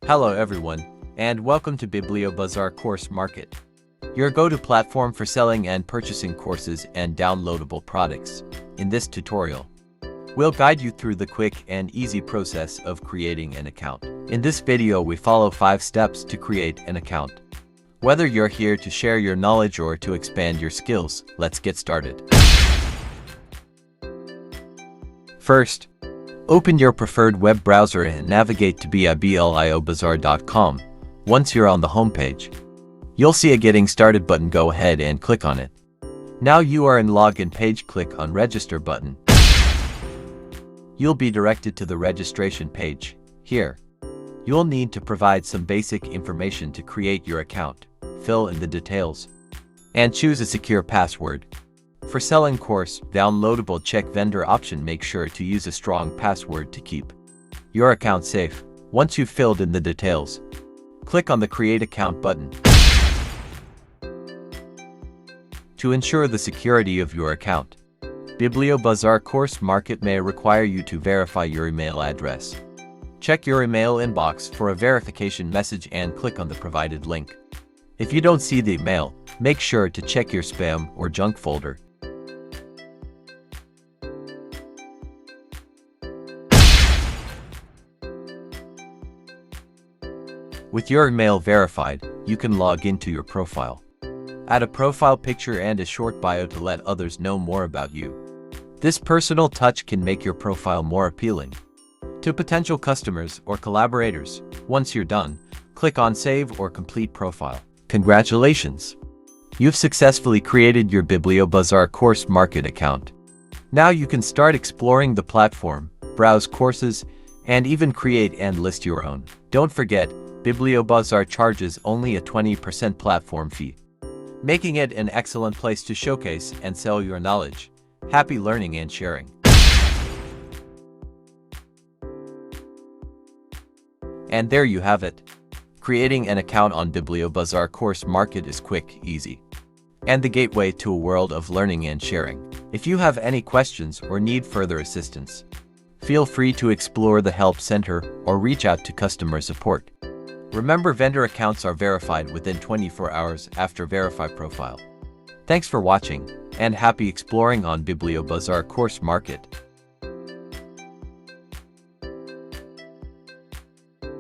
Hello everyone, and welcome to Bibliobazar Course Market, your go-to platform for selling and purchasing courses and downloadable products. In this tutorial, we'll guide you through the quick and easy process of creating an account. In this video, we follow 5 steps to create an account. Whether you're here to share your knowledge or to expand your skills, let's get started. First, open your preferred web browser and navigate to bibliobazar.com. Once you're on the homepage, you'll see a Getting Started button. Go ahead and click on it. Now you are in login page, click on Register button. You'll be directed to the registration page. Here, you'll need to provide some basic information to create your account, fill in the details, and choose a secure password. For selling course downloadable, check vendor option. Make sure to use a strong password to keep your account safe. Once you've filled in the details, click on the Create Account button. To ensure the security of your account, Bibliobazar Course Market may require you to verify your email address. Check your email inbox for a verification message and click on the provided link. If you don't see the email, make sure to check your spam or junk folder. With your email verified, you can log into your profile. Add a profile picture and a short bio to let others know more about you. This personal touch can make your profile more appealing to potential customers or collaborators. Once you're done, click on Save or Complete Profile. Congratulations! You've successfully created your Bibliobazar Course Market account. Now you can start exploring the platform, browse courses, and even create and list your own. Don't forget, Bibliobazar charges only a 20% platform fee, making it an excellent place to showcase and sell your knowledge. Happy learning and sharing. And there you have it. Creating an account on Bibliobazar Course Market is quick, easy, and the gateway to a world of learning and sharing. If you have any questions or need further assistance, feel free to explore the Help Center or reach out to customer support. Remember, vendor accounts are verified within 24 hours after verify profile. Thanks for watching, and happy exploring on Bibliobazar Course Market.